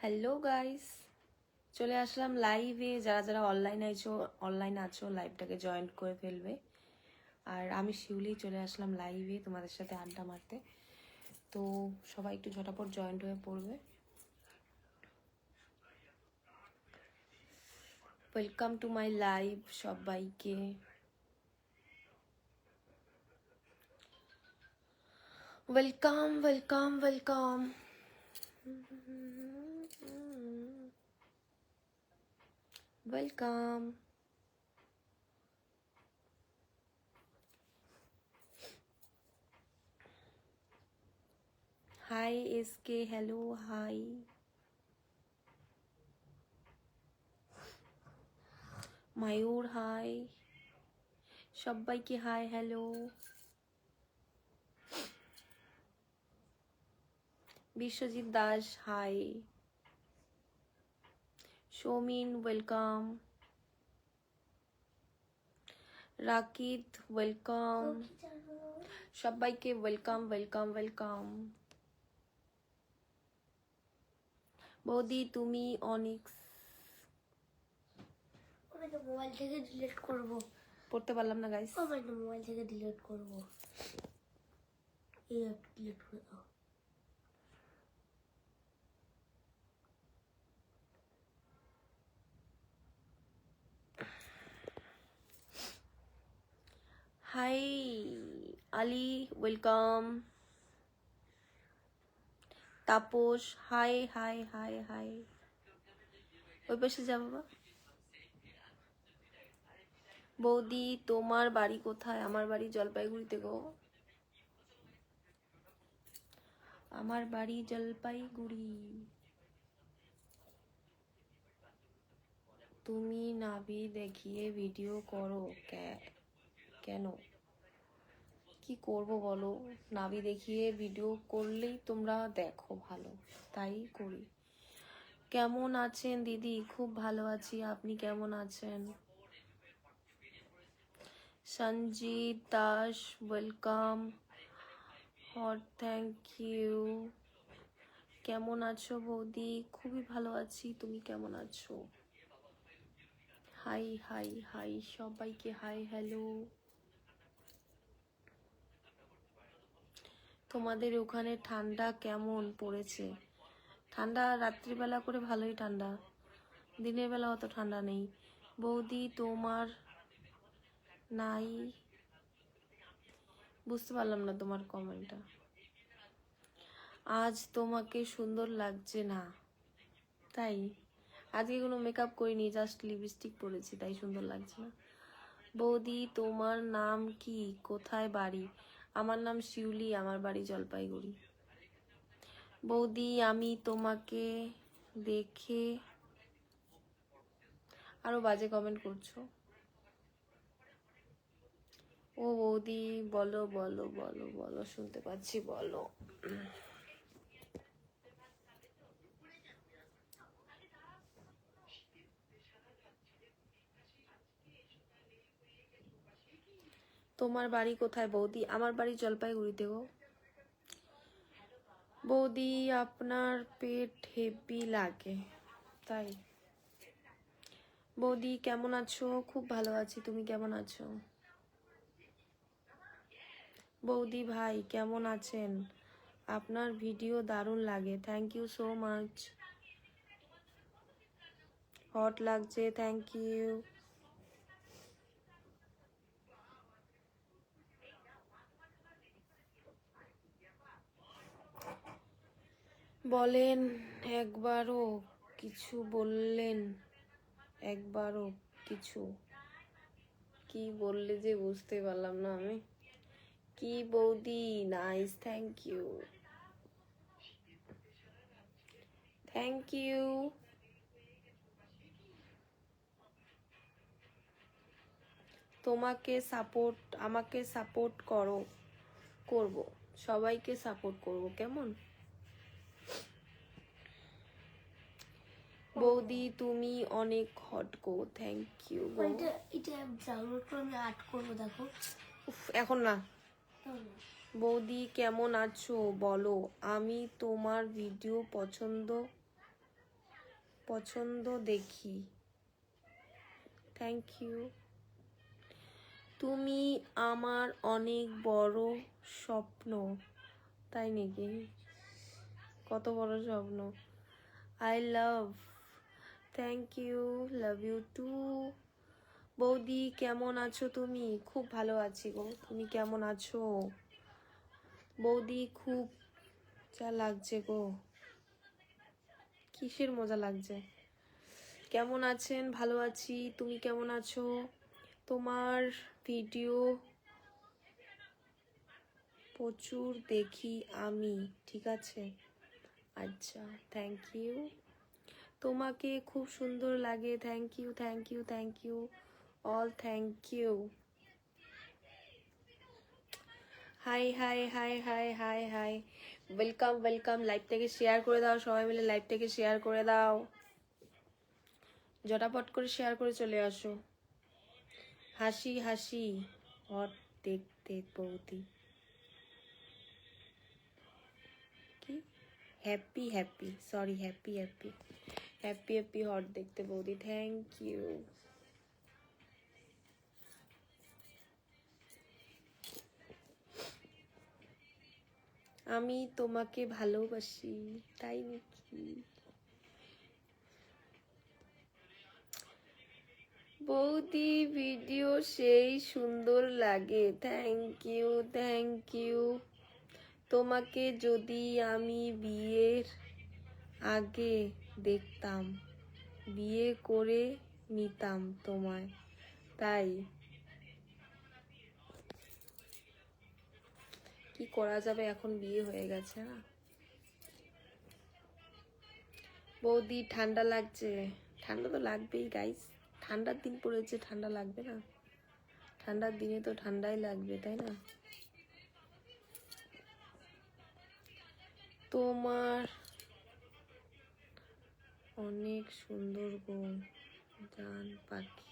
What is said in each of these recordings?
Hello guys, চলে আসলাম লাইভে। যারা যারা অনলাইন আছো লাইভটাকে জয়েন করে ফেলবে। আর আমি শিউলি চলে আসলাম লাইভে তোমাদের সাথে আড্ডা মারতে। তো সবাই একটু ঝটাপট জয়েন্ট হয়ে পড়বে। ওয়েলকাম টু মাই লাইভ সবাইকে। Welcome welcome welcome. Welcome. Hi SK, hello, hi. Mayur hi, সবাইকে hi hello. Biswajit Das hi. Soumin welcome. Rakit welcome. সবাইকে ওয়েলকাম ওয়েলকাম ওয়েলকাম। বৌদি তুমি অনেক মোবাইল থেকে ডিলিট করব। পড়তে পারলাম না গাইস। মোবাইল থেকে ডিলিট করব। এই অ্যাপ ডিলিট করে দাও। Hi Ali welcome. Tapas hi hi hi hi. ওই পাশে যা বাবা। বৌদি তোমার বাড়ি কোথায়? আমার বাড়ি জলপাইগুড়িতে গো। আমার বাড়ি জলপাইগুড়ি। তুমি নাভি দেখিয়ে ভিডিও করো কেন? কি করব বলো? নাভি দেখিয়ে ভিডিও করলেই তোমরা দেখো, ভালো তাই করি। কেমন আছেন দিদি? খুব ভালো আছি, আপনি কেমন আছেন? Sanjit Das welcome. Hot thank you. কেমন আছো বৌদি? খুবই ভালো আছি, তুমি কেমন আছো? হাই হাই হাই সবাইকে হাই হ্যালো। তোমাদের ওখানে ঠান্ডা কেমন পড়েছে? ঠান্ডা রাত্রিবেলা করে ভালোই ঠান্ডা, দিনের বেলা অত ঠান্ডা নেই। বৌদি তোমার নাই, বুঝতে পারলাম না তোমার কমেন্টটা। আজ তোমাকে সুন্দর লাগছে না, তাই? আজকে কোনো মেকআপ করিনি, জাস্ট লিপস্টিক পরেছি, তাই সুন্দর লাগছে না। বৌদি তোমার নাম কি? কোথায় বাড়ি? আমার নাম শিউলি, আমার বাড়ি জলপাইগুড়ি। বৌদি আমি তোমাকে দেখে আরো বাজে কমেন্ট করছো। ও বৌদি বলো বলো বলো বলো, শুনতে পাচ্ছি, বলো। তোমার বাড়ি কোথায় বৌদি? আমার বাড়ি জলপাইগুড়িতে গো। বৌদি আপনার পেট হেভি লাগে, তাই? বৌদি কেমন আছো? খুব ভালো আছি, তুমি কেমন আছো? বৌদি ভাই কেমন আছেন? আপনার ভিডিও দারুণ লাগে, thank you so much. Hot লাগছে, থ্যাংক ইউ। বলেন একবারও কিছু বললেন, একবারও কিছু কি বললে যে বুঝতে পারলাম না আমি। কি বৌদি nice, thank you thank you. তোমাকে সাপোর্ট, আমাকে সাপোর্ট করব, সবাইকে সাপোর্ট করব, কেমন? বৌদি তুমি অনেক হট গো, থ্যাংক ইউ গো। এটা ডাউনলোড করে আমি আর্ট করবো, দেখো। এখন না। বৌদি কেমন আছো বলো, আমি তোমার ভিডিও পছন্দ পছন্দ দেখি। Thank you. তুমি আমার অনেক বড় স্বপ্ন। তাই নাকি? কত বড় স্বপ্ন? I love. Thank you, love you too. বৌদি কেমন আছো তুমি? খুব ভালো আছি গো, তুমি কেমন আছো? বৌদি খুব যা লাগছে গো। কিসের মজা লাগছে? কেমন আছেন? ভালো আছি, তুমি কেমন আছো? তোমার ভিডিও প্রচুর দেখি আমি। ঠিক আছে, আচ্ছা, থ্যাংক ইউ। তোমাকে খুব সুন্দর লাগে। Thank you, thank you, thank you all, thank you. Hi hi hi hi hi hi, welcome welcome. লাইভটাকে শেয়ার করে দাও, সবাই মিলে লাইভটাকে শেয়ার করে দাও, জটাপট করে শেয়ার করে চলে আসো। হাসি হাসি হট দেখতে বৌদি। কি happy happy, sorry happy happy, happy happy hot দেখতে বৌদি। Thank you. আমি তোমাকে ভালোবাসি। তাই নাকি? বৌদি ভিডিও সেই সুন্দর লাগে। Thank you, thank you. তোমাকে যদি আমি বিয়ের আগে দেখতাম, বিয়ে করে নিতাম তোমায়। তাই কি করা যাবে, এখন বিয়ে হয়ে গেছে না। বৌদি ঠান্ডা লাগছে। ঠান্ডা তো লাগবেই গাইস, ঠান্ডার দিন পড়েছে, ঠান্ডা লাগবে না? ঠান্ডার দিনে তো ঠান্ডাই লাগবে, তাই না? তোমার অনেক সুন্দর গো জান পাখি।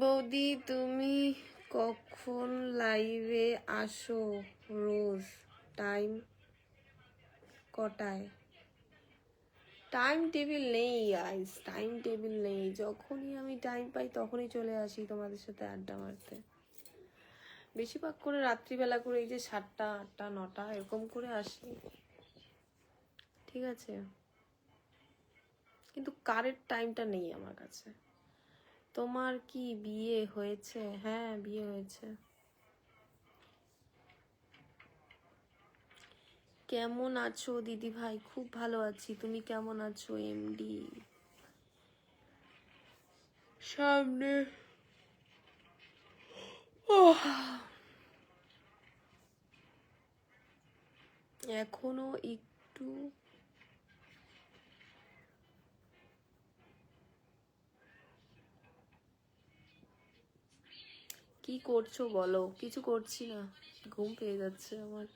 বৌদি তুমি কখন লাইভে আসো রোজ? টাইম কটায়? টাইম টেবিল নেই গাইস, টাইম টেবিল নেই। যখনই আমি টাইম পাই তখনই চলে আসি তোমাদের সাথে আড্ডা মারতে। বেশিরভাগ করে রাত্রিবেলা করে, এই যে 7টা 8টা 9টা এরকম করে আসি, ঠিক আছে? কিন্তু কারেক্ট টাইমটা নেই আমার কাছে। তোমার কি বিয়ে হয়েছে? হ্যাঁ, বিয়ে হয়েছে। কেমন আছো দিদি ভাই? খুব ভালো আছি, তুমি কেমন আছো এমডি? সামনে এখনো একটু কি করছো বলো? কিছু করছি না, ঘুম পেয়ে যাচ্ছে আমার।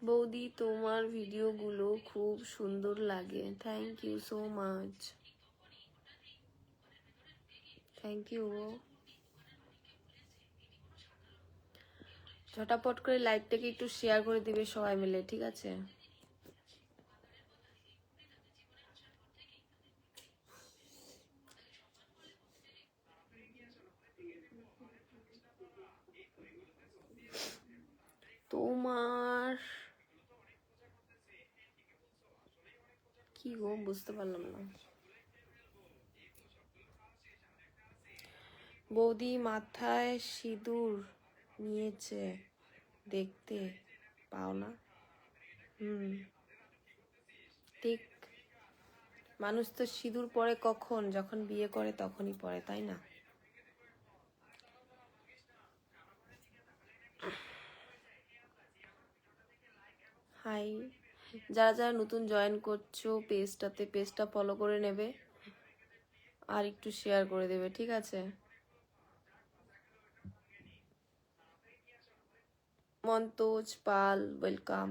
বৌদি তোমার ভিডিওগুলো খুব সুন্দর লাগে। Thank you so much, thank you. ঝটাপট করে লাইভটাকে একটু শেয়ার করে দিবে সবাই মিলে, ঠিক আছে? তোমার কি গো, বুঝতে পারলাম না। বৌদি মাথায় সিঁদুর নিয়েছে, দেখতে পাও না? ঠিক। মানুষ তো সিঁদুর পরে কখন? যখন বিয়ে করে তখনই পরে, তাই না? হাই, যারা যারা নতুন জয়েন করছো পেজটাতে, পেজটা ফলো করে নেবে আর একটু শেয়ার করে দেবে, ঠিক আছে? মন্তোজ পাল, ওয়েলকাম।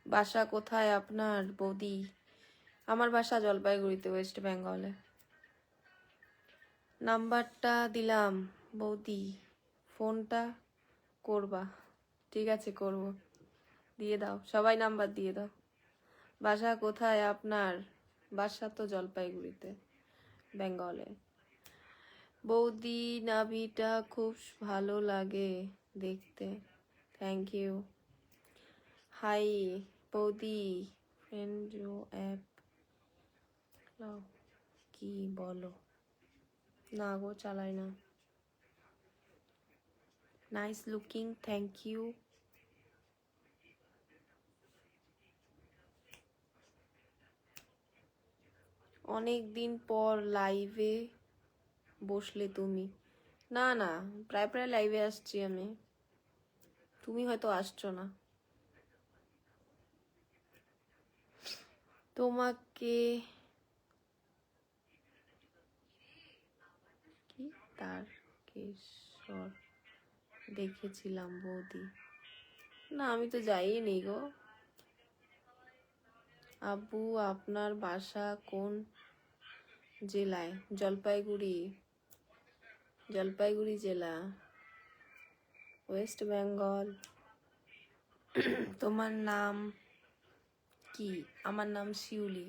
বাসা কোথায় আপনার বৌদি? আমার বাসা জলপাইগুড়িতে, ওয়েস্ট বেঙ্গলে। নাম্বারটা দিলাম বৌদি, ফোনটা করবা? ঠিক আছে, করব। দিয়ে দাও, সবাই নাম্বার দিয়ে দাও। বাসা কোথায় আপনার? বাসা তো জলপাইগুড়িতে, বেঙ্গলে। বৌদি নাভিটা খুব ভালো লাগে দেখতে, থ্যাংক ইউ। হাই বৌদি, ফ্রেন্ড অ্যাপ কি বলো? না গো, চালাই না। Nice looking, thank you. অনেক দিন পর লাইভে বসলে তুমি? না না, প্রায় প্রায় লাইভে আসছি আমি, তুমি হয়তো আসছো না। তোমাকে কি তারকেশ্বর দেখেছিলাম বৌদি। না, আমি তো যাইনি গো। আব্বু আপনার বাসা কোন জেলায়? জলপাইগুড়ি, জলপাইগুড়ি জেলা, ওয়েস্ট বেঙ্গল। তোমার নাম কি? আমার নাম শিউলি।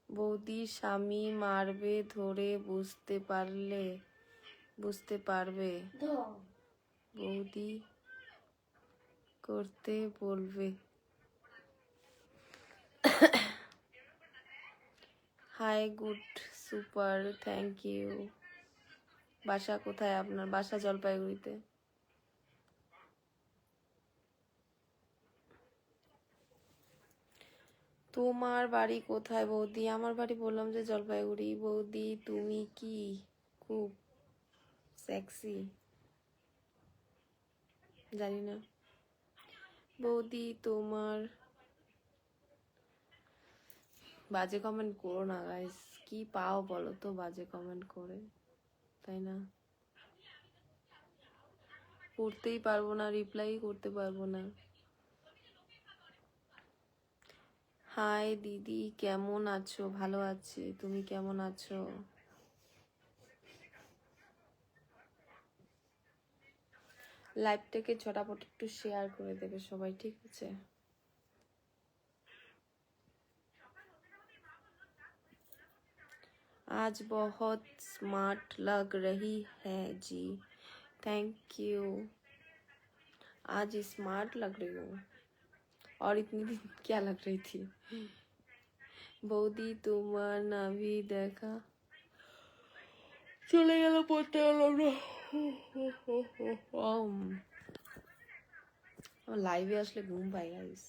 বৌদি স্বামী মারবে ধরে বুঝতে পারবে বৌদি করতে বলবে। Hi good super, thank you. বাসা কোথায় আপনার? বাসা জলপাইগুড়িতে। তোমার বাড়ি কোথায় বৌদি? আমার বাড়ি বললাম যে জলপাইগুড়ি। বৌদি তুমি কি খুব সেক্সি? জানি না। বৌদি তোমার বাজে কমেন্ট করো না গাইস, কি পাও বলো তো বাজে কমেন্ট করে, তাই না? করতেই পারবো না, রিপ্লাই করতে পারবো না। হাই দিদি, কেমন আছো? ভালো আছি, তুমি কেমন আছো? লাইভটাকে ঝটাপট একটু শেয়ার করে দেবে সবাই, ঠিক আছে? आज बहुत स्मार्ट लग रही है जी, थैंक यू। आज स्मार्ट लग रही हूँ, और इतनी दिन क्या लग रही थी? বৌদি তোমার নাভি দেখা চলে গেল, পড়তে গেলাম না। লাইভে আসলে ঘুম পাই গাইস।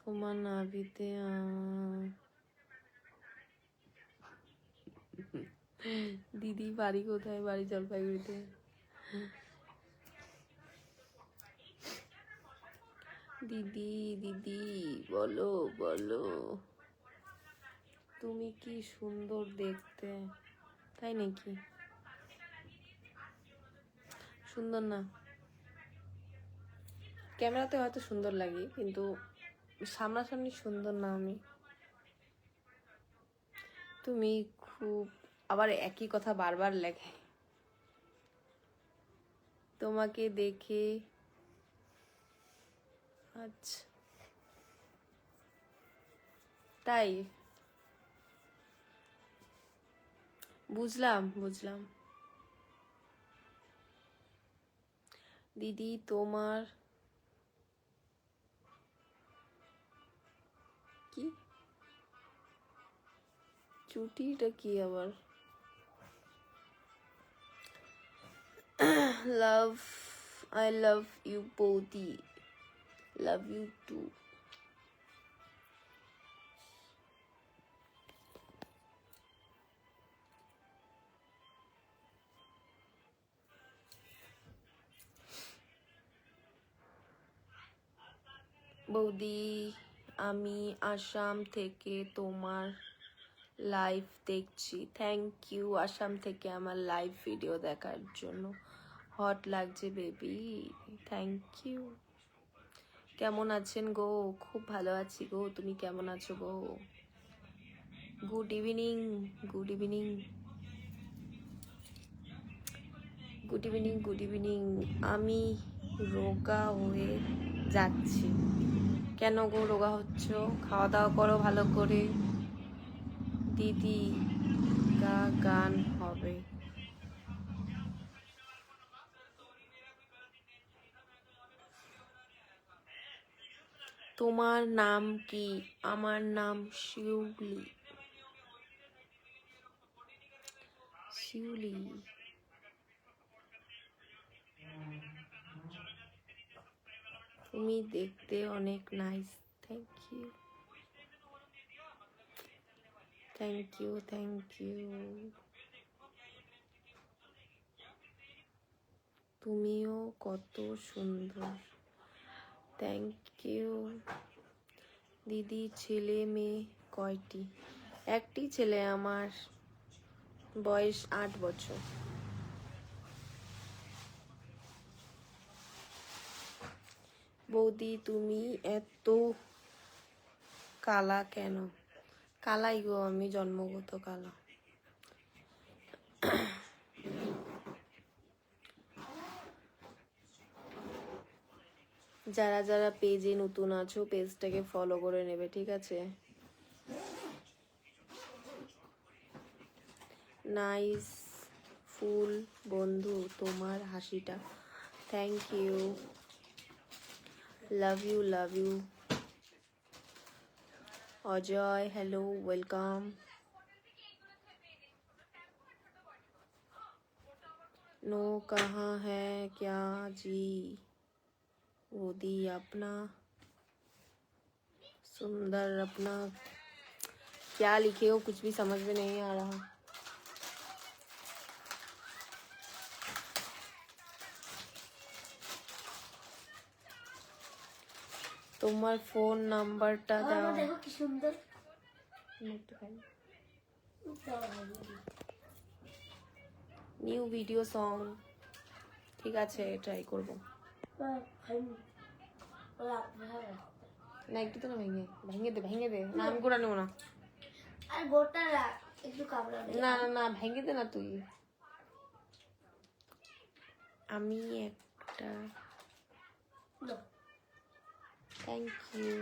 তোমার নাভিতে দিদি বাড়ি কোথায়? বাড়ি জলপাইগুড়িতে। দিদি দিদি বলো বলো, তুমি কি সুন্দর দেখতে, তাই নাকি? সুন্দর না, ক্যামেরাতে হয়তো সুন্দর লাগে, কিন্তু সামনাসামনি সুন্দর না আমি। তুমি খুব, আবার একই কথা বারবার লেখে। তোমাকে দেখে, আচ্ছা তাই, বুঝলাম বুঝলাম। দিদি তোমার কি চুটিটা কি আবার? লাভ, আই লাভ ইউ বৌদি, লাভ ইউ টু। বৌদি আমি আসাম থেকে তোমার লাইভ দেখছি, থ্যাংক ইউ আসাম থেকে আমার লাইভ ভিডিও দেখার জন্য। হট লাগছে বেবি, থ্যাংক ইউ। কেমন আছেন গো? খুব ভালো আছি গো, তুমি কেমন আছো গো? Good evening, good evening, good evening, good evening. আমি রোগা হয়ে যাচ্ছি। কেন গো রোগা হচ্ছ? খাওয়া দাওয়া করো ভালো করে। দিদি গান হবে। তোমার নাম কি? আমার নাম শিউলি। শিউলি, তুমি দেখতে অনেক nice. Thank you, thank you, thank you. তুমিও কত সুন্দর। থ্যাংক ইউ দিদি। ছেলে মেয়ে কয়টি? একটি ছেলে আমার, বয়স 8 বছর। বৌদি তুমি এত কালা কেন? কালাই গো, আমি জন্মগত কালা। যারা যারা পেজে নতুন আছো পেজটাকে ফলো করে নেবে, ঠিক আছে? নাইস ফুল বন্ধু তোমার হাসিটা। Thank you, love you, love you. Ajay hello, welcome. नो कहाँ है क्या जी? मोदी अपना सुंदर अपना क्या लिखे हो, कुछ भी समझ में नहीं आ रहा। তোমার ফোন নাম্বারটা দাও। দেখো কি সুন্দর। নিউ ভিডিও সং, ঠিক আছে ট্রাই করব। না একটু তো না, ভেঙে ভেঙে দে, ভেঙে দে না, আমি গোড়া নেবো না। আর গোটা রাখ, একটু কামড়া দে। না না না, ভেঙে দে না তুই। আমি একটা, থ্যাংক ইউ।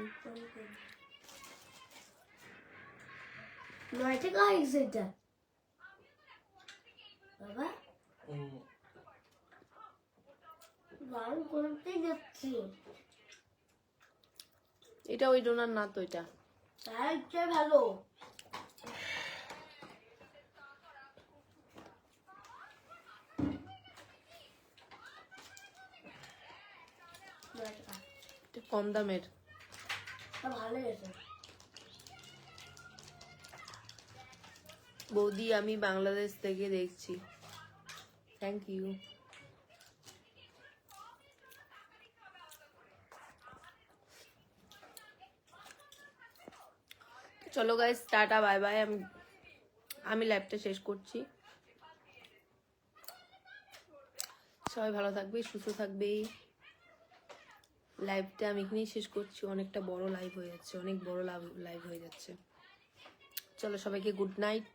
9 টাকা হয়েছে এটা বাবা। গান করতে যাচ্ছি। এটা ওই ডোনার না তো, এটা তার ইচ্ছে ভালো। এটা কম দামের। ভালো গেছে। বৌদি আমি বাংলাদেশ থেকে দেখছি, থ্যাংক ইউ। চলো গাইস, টাটা বাই বাই। আমি লাইভটা শেষ করছি। সবাই ভালো থাকবে, সুস্থ থাকবে। লাইভটা আমি এখানেই শেষ করছি, অনেকটা বড় লাইভ হয়ে যাচ্ছে, অনেক বড় লাইভ হয়ে যাচ্ছে। চলো সবাইকে গুড নাইট।